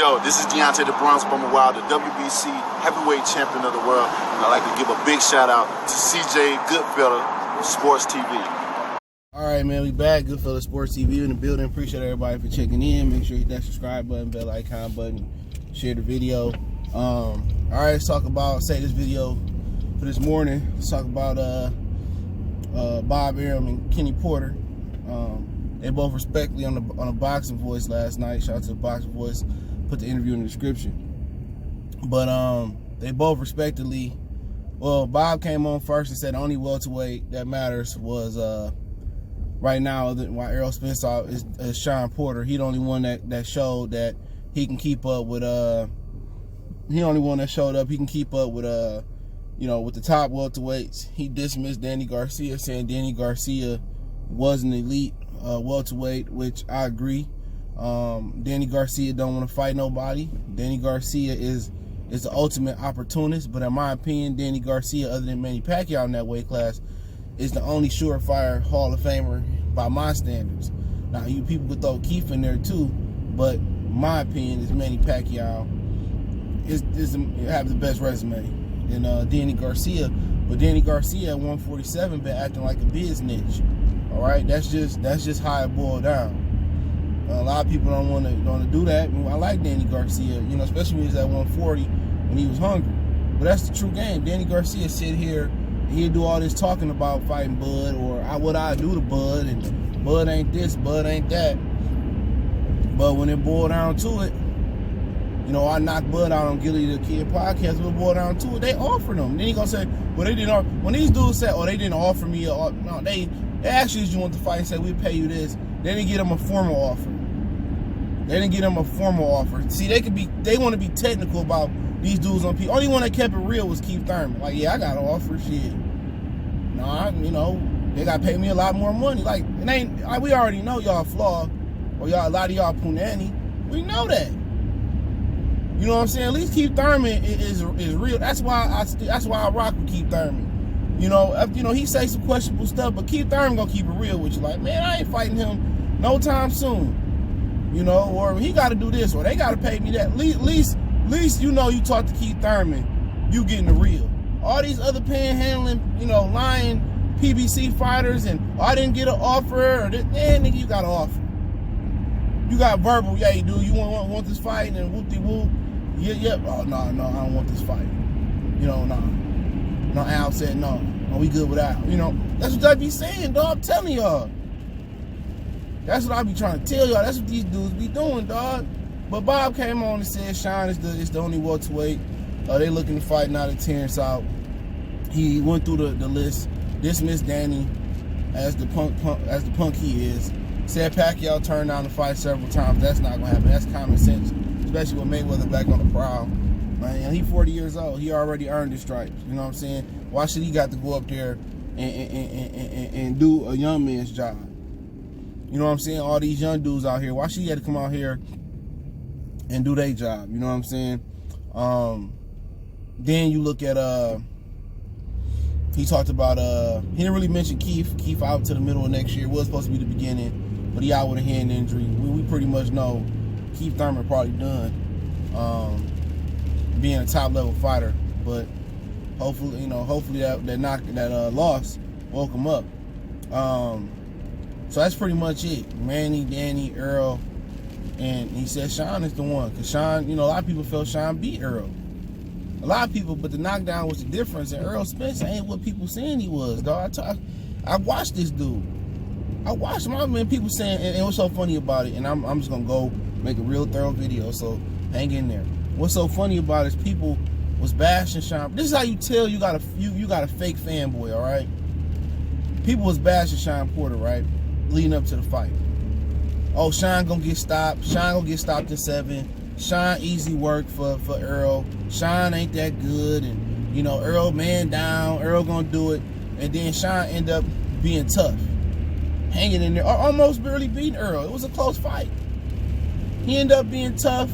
Yo, this is Deontay the Bronx Bummer Wild, the WBC heavyweight champion of the world. And I'd like to give a big shout out to CJ Goodfella of Sports TV. All right, man, we back. Goodfella Sports TV in the building. Appreciate everybody for checking in. Make sure you hit that subscribe button, bell icon button, share the video. All right, let's talk about, this video for this morning. Let's talk about Bob Arum and Kenny Porter. They both respectively on a Boxing Voice last night. Shout out to the Boxing Voice. Put the interview in the description. But they both respectively, well, Bob came on first and said the only welterweight that matters was right now, while Errol Spence is Shawn Porter. He the only one that showed that he can keep up with he the only one that showed up he can keep up with with the top welterweights. He dismissed Danny Garcia, saying Danny Garcia was an elite welterweight, which I agree. Danny Garcia don't want to fight nobody. Danny Garcia is the ultimate opportunist, but in my opinion, Danny Garcia, other than Manny Pacquiao in that weight class, is the only surefire Hall of Famer by my standards. Now, you people could throw Keith in there too, but my opinion is Manny Pacquiao have the best resume than Danny Garcia. But Danny Garcia at 147 been acting like a business. All right, that's just how it boiled down. A lot of people don't want to do that. I like Danny Garcia, especially when he was at 140 when he was hungry. But that's the true game. Danny Garcia sit here, he'll do all this talking about fighting Bud, or what I do to Bud, and Bud ain't this, Bud ain't that. But when it boiled down to it, I knocked Bud out on Gilly the Kid podcast. When it boiled down to it, they offered him. Then he gonna say, well, they didn't. When these dudes say, oh, they didn't offer me, no, they actually, you want to fight and say, we'll pay you this. They didn't get him a formal offer. See, they want to be technical about these dudes on P. Only one that kept it real was Keith Thurman. Like, yeah, I got an offer, shit. Nah, they got to pay me a lot more money. Like, it ain't, we already know y'all flawed, or a lot of y'all punani. We know that. You know what I'm saying? At least Keith Thurman is real. That's why I rock with Keith Thurman. He say some questionable stuff, but Keith Thurman gonna keep it real with you. Like, man, I ain't fighting him no time soon. Or he got to do this, or they got to pay me that. At least you talk to Keith Thurman, you getting the real. All these other panhandling, lying PBC fighters, and I didn't get an offer, or this, nigga, you got an offer. You got verbal, yeah, you do. You want this fight, and whoop-de-whoop. Yeah. Oh, no, I don't want this fight. No, Al said no. No, we good with Al. That's what I be saying, dog. I'm telling y'all. That's what I be trying to tell y'all. That's what these dudes be doing, dog. But Bob came on and said Shawn is the only welterweight. They looking to fight now that Terence out. He went through the list, dismissed Danny as the punk he is. Said Pacquiao turned down the fight several times. That's not gonna happen. That's common sense, especially with Mayweather back on the prowl. Man, he 40 years old. He already earned his stripes. You know what I'm saying? Why should he got to go up there and do a young man's job? You know what I'm saying? All these young dudes out here, why should he have to come out here and do their job? You know what I'm saying? Then you look at, he talked about, he didn't really mention Keith. Keith out to the middle of next year. It was supposed to be the beginning, but he out with a hand injury. We pretty much know Keith Thurman probably done being a top level fighter, but hopefully, that loss woke him up. So that's pretty much it. Manny, Danny, Earl, and he said Shawn is the one. Because Shawn, a lot of people felt Shawn beat Earl. A lot of people, but the knockdown was the difference. And Earl Spence ain't what people saying he was, dog. I watched this dude. I watched him. I mean, people saying, and what's so funny about it, and I'm just going to go make a real thorough video, so hang in there. What's so funny about it is people was bashing Shawn. This is how you tell you got a fake fanboy, all right? People was bashing Shawn Porter, right? Leading up to the fight. Oh, Shawn gonna get stopped. Shawn gonna get stopped in 7. Shawn easy work for Earl. Shawn ain't that good, and Earl man down. Earl gonna do it, and then Shawn end up being tough, hanging in there, almost barely beating Earl. It was a close fight. He ended up being tough,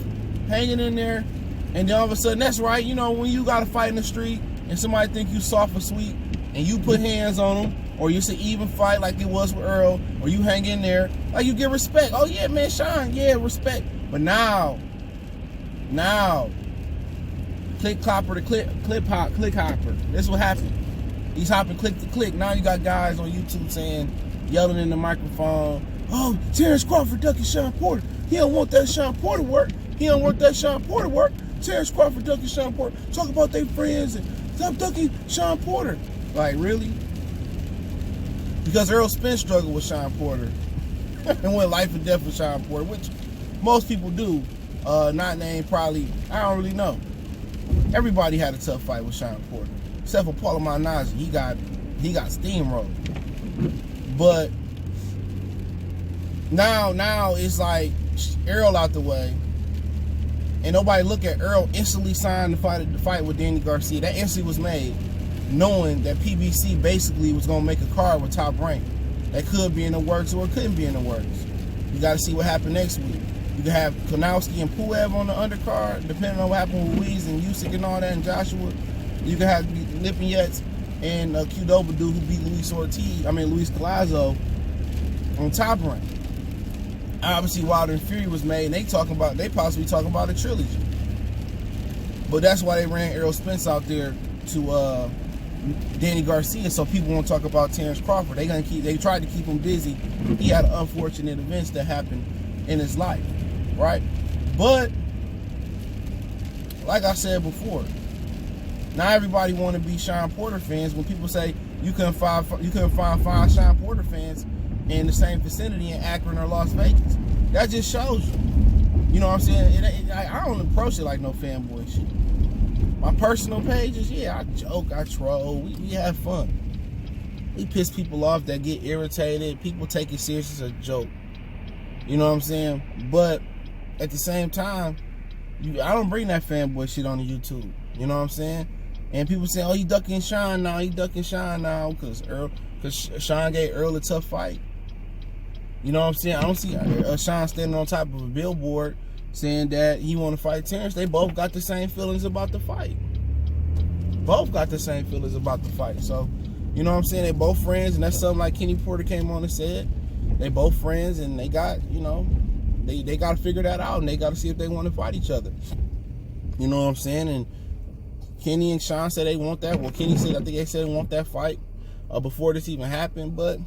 hanging in there, and then all of a sudden, that's right. When you got to fight in the street, and somebody think you soft or sweet, and you put hands on them, or it's an even fight like it was with Earl, or you hang in there, like you get respect. Oh yeah, man, Shawn, yeah, respect. But now Now, click hopper to click hopper. That's what happened. He's hopping click to click. Now you got guys on YouTube yelling in the microphone, oh, Terence Crawford ducking Shawn Porter. He don't want that Shawn Porter work. He don't want that Shawn Porter work. Terence Crawford ducking Shawn Porter. Talk about their friends and stop ducking Shawn Porter. Like, really? Because Earl Spence struggled with Shawn Porter and went life and death with Shawn Porter, which most people do. Not named probably, I don't really know. Everybody had a tough fight with Shawn Porter, except for Paul Manazi. He got steamrolled. But now it's like Earl out the way, and nobody look at Earl instantly signed the fight with Danny Garcia. That instantly was made, knowing that PBC basically was gonna make a card with Top Rank. That could be in the works or it couldn't be in the works. You got to see what happened next week. You can have Konowski and Puev on the undercard, depending on what happened with Ruiz and Usyk and all that, and Joshua. You can have Lipinets and Qdoba dude who beat Luis Collazo on Top Rank. Obviously, Wilder and Fury was made, and they possibly talking about a trilogy. But that's why they ran Errol Spence out there to Danny Garcia, so people won't talk about Terence Crawford. They tried to keep him busy. He had unfortunate events that happened in his life, right? But like I said before, not everybody want to be Shawn Porter fans. When people say you couldn't find 5 Shawn Porter fans in the same vicinity in Akron or Las Vegas, that just shows you. You know what I'm saying? I don't approach it like no fanboy shit. My personal pages, yeah, I joke, I troll, we have fun. We piss people off that get irritated. People take it serious as a joke. You know what I'm saying? But at the same time, I don't bring that fanboy shit on the YouTube. You know what I'm saying? And people say, oh, he ducking Shawn now, because Shawn gave Earl a tough fight. You know what I'm saying? I don't see Shawn standing on top of a billboard saying that he want to fight Terence. They both got the same feelings about the fight. So, you know what I'm saying? They both friends, and that's something like Kenny Porter came on and said. They both friends, and they got, you know, they got to figure that out, and they got to see if they want to fight each other. You know what I'm saying? And Kenny and Shawn said they want that. Well, Kenny said, I think they said they want that fight before this even happened. But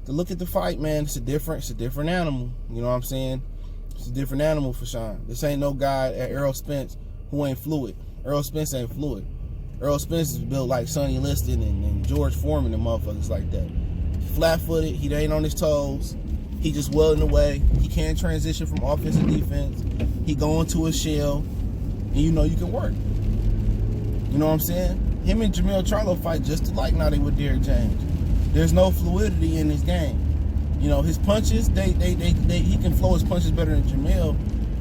to look at the fight, man, it's a different animal. You know what I'm saying? It's a different animal for Shawn. This ain't no guy at Errol Spence who ain't fluid. Errol Spence ain't fluid. Errol Spence is built like Sonny Liston and George Foreman and motherfuckers like that. Flat-footed, he ain't on his toes. He just welding away. He can't transition from offense to defense. He go into a shell, and you know you can work. You know what I'm saying? Him and Jamil Charlo fight just alike now they with Derrick James. There's no fluidity in his game. You know, his punches, he can flow his punches better than Jamil.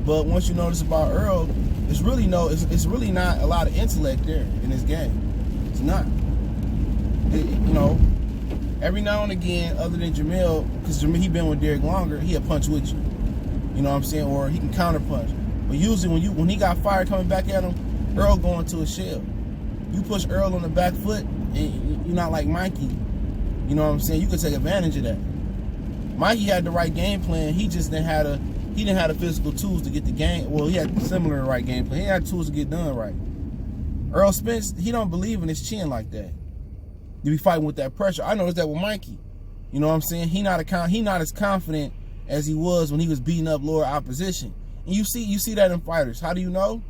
But once you notice about Earl, it's really not a lot of intellect there in his game. It's not. You know, every now and again, other than Jamil, because he been with Derrick longer, he'll punch with you. You know what I'm saying? Or he can counter punch. But usually when he got fired coming back at him, Earl going to a shell. You push Earl on the back foot, and you're not like Mikey. You know what I'm saying? You can take advantage of that. Mikey had the right game plan. He just didn't have the physical tools to get the game. Well, he had similar right game plan. He had tools to get done right. Earl Spence, he don't believe in his chin like that. To be fighting with that pressure. I noticed that with Mikey. You know what I'm saying? He not as confident as he was when he was beating up lower opposition. And you see that in fighters. How do you know?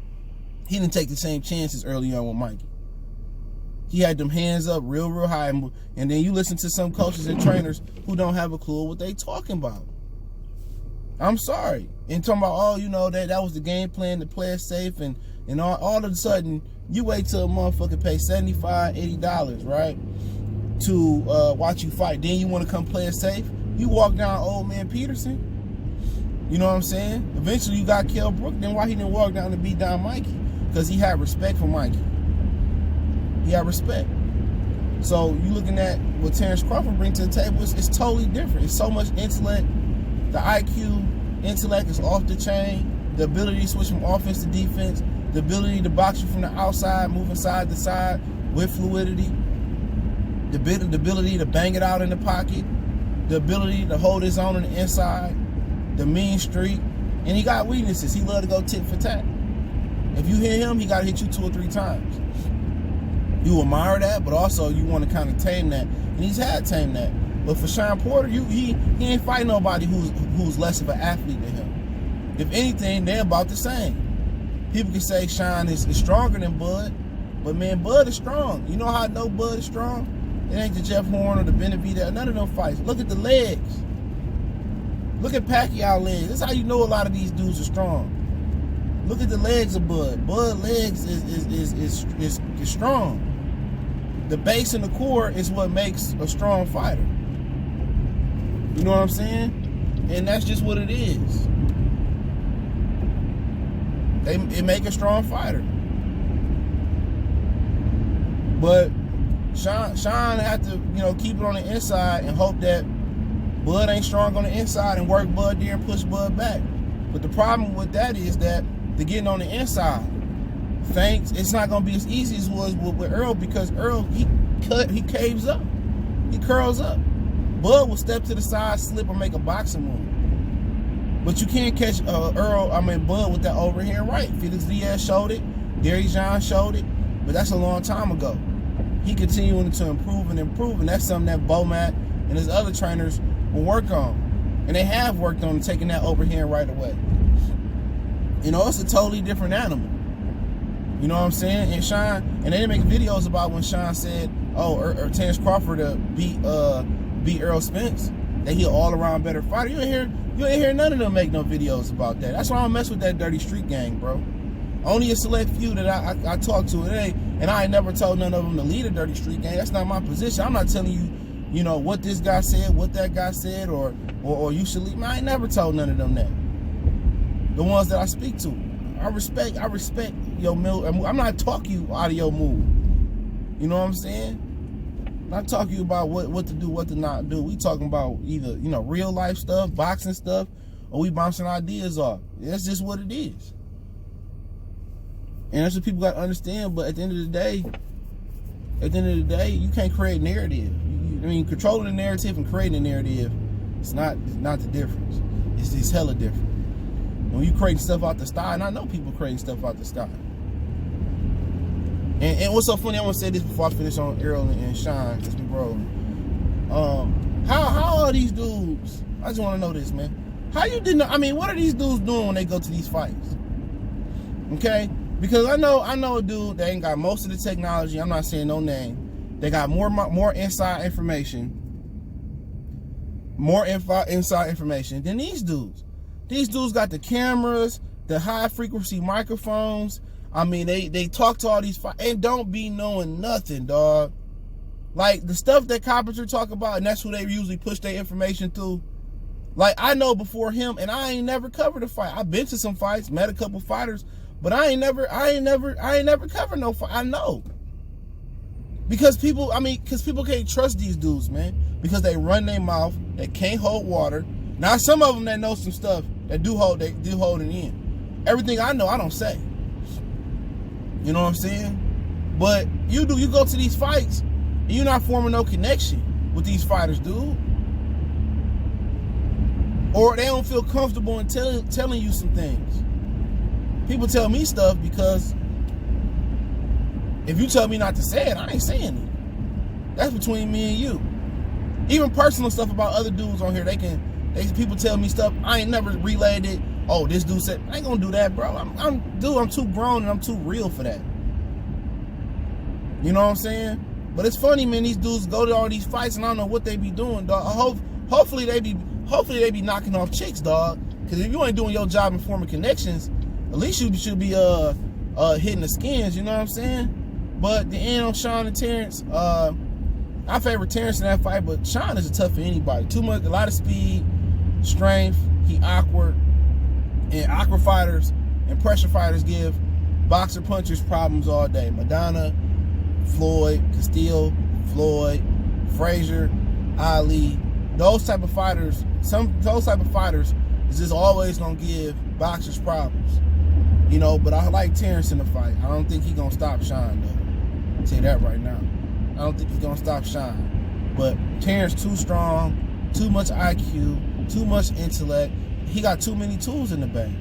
He didn't take the same chances early on with Mikey. He had them hands up real high, and then you listen to some coaches and trainers who don't have a clue what they talking about. I'm sorry. And talking about, oh, you know, that was the game plan to play it safe, and all of a sudden, you wait till a motherfucker pay $75, $80, right, to watch you fight. Then you want to come play it safe? You walk down old man Peterson. You know what I'm saying? Eventually, you got Kell Brook. Then why he didn't walk down to beat down Mikey? Because he had respect for Mikey. He had respect. So you looking at what Terence Crawford brings to the table, it's totally different. It's so much intellect. The IQ, intellect is off the chain. The ability to switch from offense to defense. The ability to box you from the outside, moving side to side with fluidity. The ability to bang it out in the pocket. The ability to hold his own on the inside. The mean streak. And he got weaknesses. He love to go tit for tat. If you hit him, he got to hit you 2 or 3 times. You admire that, but also you want to kind of tame that, and he's had tamed that. But for Shawn Porter, he ain't fighting nobody who's less of an athlete than him. If anything, they're about the same. People can say Shawn is stronger than Bud, but man, Bud is strong. You know how I know Bud is strong? It ain't the Jeff Horn or the Benavidez, none of them fights. Look at the legs. Look at Pacquiao legs. That's how you know a lot of these dudes are strong. Look at the legs of Bud. Bud legs is strong. The base and the core is what makes a strong fighter. You know what I'm saying? And that's just what it is. It make a strong fighter. But Shawn had to, keep it on the inside and hope that Bud ain't strong on the inside and work Bud there and push Bud back. But the problem with that is that the getting on the inside, feints, it's not gonna be as easy as it was with Earl, because Earl he caves up, he curls up. Bud will step to the side, slip, or make a boxing move. But you can't catch Bud with that overhand right. Felix Diaz showed it, Derry John showed it, but that's a long time ago. He continuing to improve, and that's something that Bomat and his other trainers will work on. And they have worked on taking that overhand right away. It's a totally different animal. You know what I'm saying? And Shawn, and they make videos about when Shawn said, Terence Crawford beat Earl Spence, that he an all-around better fighter. You ain't hear none of them make no videos about that. That's why I don't mess with that dirty street gang, bro. Only a select few that I talk to today, and I ain't never told none of them to lead a dirty street gang. That's not my position. I'm not telling you, what this guy said, what that guy said, or you should leave. I ain't never told none of them that. The ones that I speak to, I respect your move. I'm not talking you out of your move. You know what I'm saying? I'm not talking you about what to do, what to not do. We talking about either real life stuff, boxing stuff, or we bouncing ideas off. That's just what it is. And that's what people got to understand. But at the end of the day, you can't create narrative. Controlling the narrative and creating a narrative, it's not the difference. It's hella different. When you create stuff out the style, and I know people creating stuff out the style. And what's so funny, I want to say this before I finish on Earl and Shawn, just be rolling. How are these dudes? I just want to know this, man. How you didn't know? What are these dudes doing when they go to these fights? Okay? Because I know a dude that ain't got most of the technology. I'm not saying no name. They got more inside information. More inside information than these dudes. These dudes got the cameras, the high frequency microphones. They talk to all these fights and don't be knowing nothing, dog. Like the stuff that Carpenter talk about, and that's who they usually push their information through. Like I know before him, and I ain't never covered a fight. I've been to some fights, met a couple fighters, but I ain't never covered no fight. I know. Because people can't trust these dudes, man. Because they run their mouth, they can't hold water. Now some of them that know some stuff that do hold it in. Everything I know, I don't say. You know what I'm saying? But you go to these fights and you're not forming no connection with these fighters, dude. Or they don't feel comfortable in telling you some things. People tell me stuff because if you tell me not to say it, I ain't saying it. That's between me and you. Even personal stuff about other dudes on here, people tell me stuff, I ain't never relayed it. Oh, this dude said, I ain't gonna do that, bro. I'm too grown and I'm too real for that. You know what I'm saying? But it's funny, man, these dudes go to all these fights and I don't know what they be doing, dog. Hopefully they be knocking off chicks, dog. Because if you ain't doing your job and forming connections, at least you should be hitting the skins, you know what I'm saying? But the end on Shawn and Terence, I favor Terence in that fight, but Shawn is tough for anybody. A lot of speed, strength, he awkward. And awkward fighters and pressure fighters give boxer punchers problems all day. Madonna, Floyd, Castillo, Floyd, Frazier, Ali, those type of fighters is just always gonna give boxers problems. But I like Terence in the fight. I don't think he's gonna stop Shawn though. I'll tell you that right now. I don't think he's gonna stop Shawn. But Terence too strong, too much IQ, too much intellect. He got too many tools in the bag.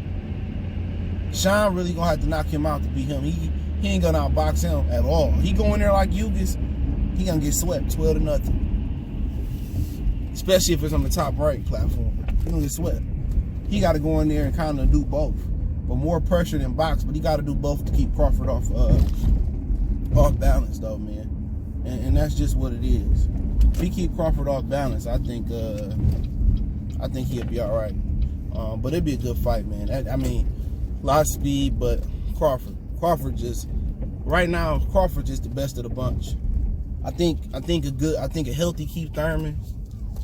Shawn really gonna have to knock him out to beat him. He ain't gonna outbox him at all. He go in there like Yugas, he gonna get swept 12-0. Especially if it's on the top right platform. He gonna get swept. He gotta go in there and kind of do both. But more pressure than box, but he gotta do both to keep Crawford off balance though, man. And that's just what it is. If he keep Crawford off balance, I think he'll be all right. But it'd be a good fight, man. I mean, a lot of speed, but Crawford just right now. Crawford just the best of the bunch. I think a healthy Keith Thurman.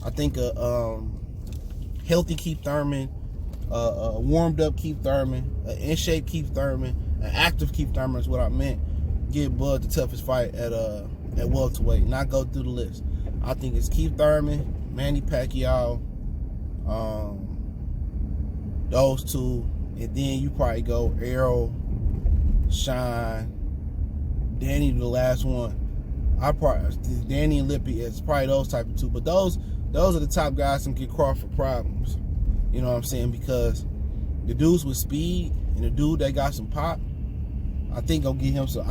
I think a healthy Keith Thurman, warmed up Keith Thurman, an in shape Keith Thurman, an active Keith Thurman is what I meant. Give Bud the toughest fight at welterweight. Not go through the list. I think it's Keith Thurman, Manny Pacquiao, those two, and then you probably go Errol, Shawn, Danny the last one. Danny and Lippy, it's probably those type of two. But those are the top guys that can get Crawford problems. You know what I'm saying? Because the dudes with speed and the dude that got some pop, I think it'll get him some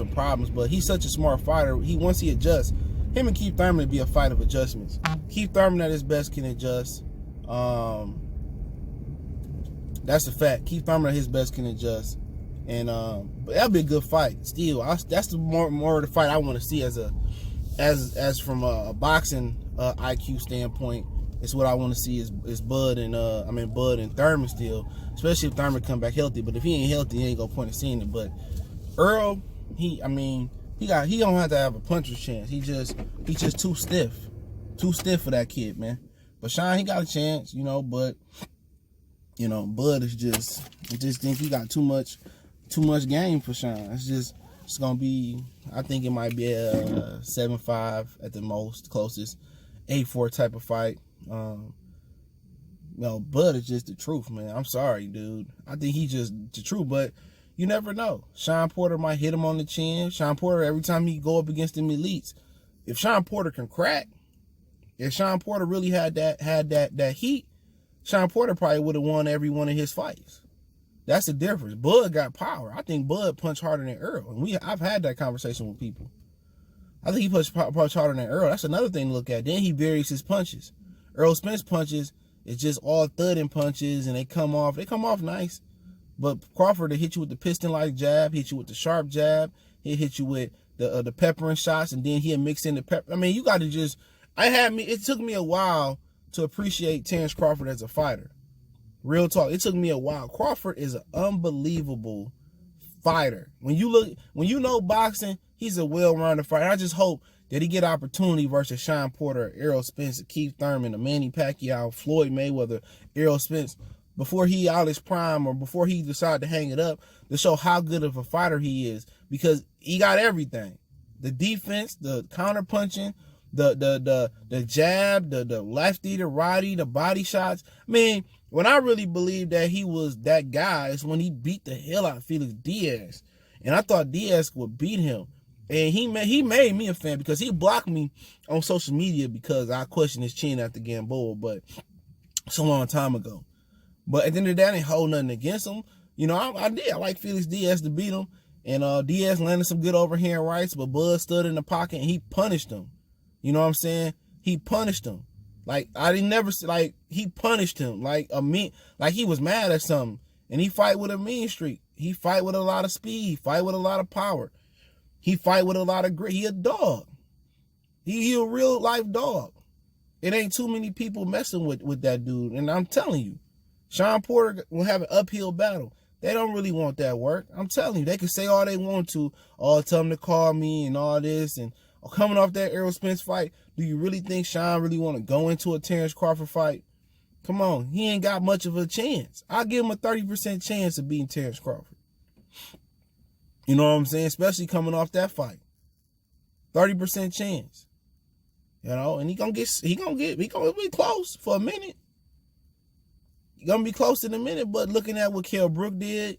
problems. But he's such a smart fighter. Once he adjusts, him and Keith Thurman would be a fight of adjustments. Keith Thurman at his best can adjust. That's a fact. Keith Thurman at his best can adjust. And but that'll be a good fight. Still, that's the more of the fight I want to see as from a boxing IQ standpoint. It's what I want to see is Bud and Thurman still, especially if Thurman come back healthy. But if he ain't healthy, he ain't gonna point to seeing it. But Earl, he don't have to have a puncher's chance. He's just too stiff for that kid, man. But Shawn, he got a chance, but Bud is I just think he got too much game for Shawn. It's gonna be, I think it might be a 7-5 at the most, closest 8-4 type of fight. Bud is just the truth, man. I'm sorry, dude. I think he's just the truth, but you never know. Shawn Porter might hit him on the chin. Shawn Porter, every time he go up against them elites, if Shawn Porter can crack, if Shawn Porter really had that heat, Shawn Porter probably would have won every one of his fights. That's the difference. Bud got power. I think Bud punched harder than Earl. And I've had that conversation with people. I think he punched harder than Earl. That's another thing to look at. Then he varies his punches. Earl Spence punches is just all thudding punches, and they come off nice. But Crawford, they hit you with the piston-like jab, hit you with the sharp jab, he'll hit you with the peppering shots, and then he'll mix in the pepper. I mean, you got to just. It took me a while to appreciate Terence Crawford as a fighter. Real talk. It took me a while. Crawford is an unbelievable fighter. When you know boxing, he's a well-rounded fighter. I just hope that he get opportunity versus Shawn Porter, Errol Spence, Keith Thurman, Manny Pacquiao, Floyd Mayweather, Errol Spence, before he out his prime or before he decide to hang it up, to show how good of a fighter he is, because he got everything. The defense, the counter punching, the jab, the lefty, the righty, the body shots. I mean, when I really believed that he was that guy is when he beat the hell out of Felix Diaz. And I thought Diaz would beat him. And he made me a fan because he blocked me on social media because I questioned his chin after Gamboa, but it's a long time ago. But at the end of the day, I didn't hold nothing against him. I did. I like Felix Diaz to beat him. And Diaz landed some good overhand rights, but Bud stood in the pocket and he punished him. You know what I'm saying? He punished him. He punished him like he was mad at something. And he fight with a mean streak. He fight with a lot of speed, fight with a lot of power. He fight with a lot of grit. He a dog. He a real life dog. It ain't too many people messing with that dude. And I'm telling you, Shawn Porter will have an uphill battle. They don't really want that work. I'm telling you, they can say all they want to. Tell them to call me and all this. And coming off that Errol Spence fight, do you really think Shawn really want to go into a Terence Crawford fight? Come on, he ain't got much of a chance. I'll give him a 30% chance of beating Terence Crawford. You know what I'm saying? Especially coming off that fight. 30% chance. And he gonna be close for a minute. He gonna be close in a minute, but looking at what Kell Brook did,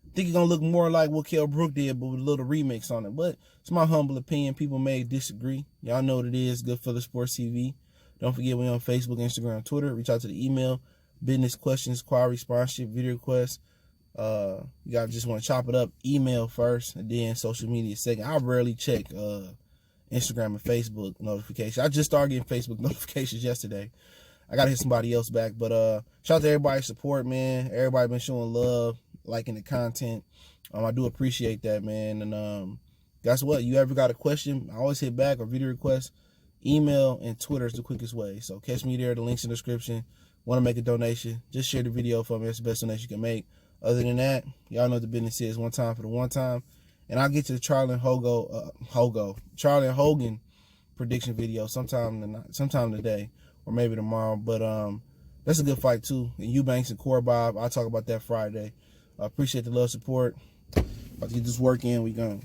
I think he's gonna look more like what Kell Brook did, but with a little remix on it. But it's my humble opinion. People may disagree. Y'all know what it is. Goodfellas Sports TV. Don't forget we're on Facebook, Instagram, Twitter. Reach out to the email. Business questions, query, sponsorship, video requests. You gotta just want to chop it up. Email first, and then social media second. I rarely check Instagram and Facebook notifications. I just started getting Facebook notifications yesterday. I gotta hit somebody else back. But shout out to everybody's support, man. Everybody been showing love, liking the content. I do appreciate that, man. And guess what? You ever got a question, I always hit back, or video request. Email and Twitter is the quickest way. So catch me there. The link's in the description. Want to make a donation? Just share the video for me. It's the best donation you can make. Other than that, y'all know what the business is. One time for the one time. And I'll get to the Charlie and Hogan prediction video sometime today, or maybe tomorrow. But that's a good fight too. And Eubanks and Core Bob, I'll talk about that Friday. I appreciate the love, support. About to get this work in. We gone.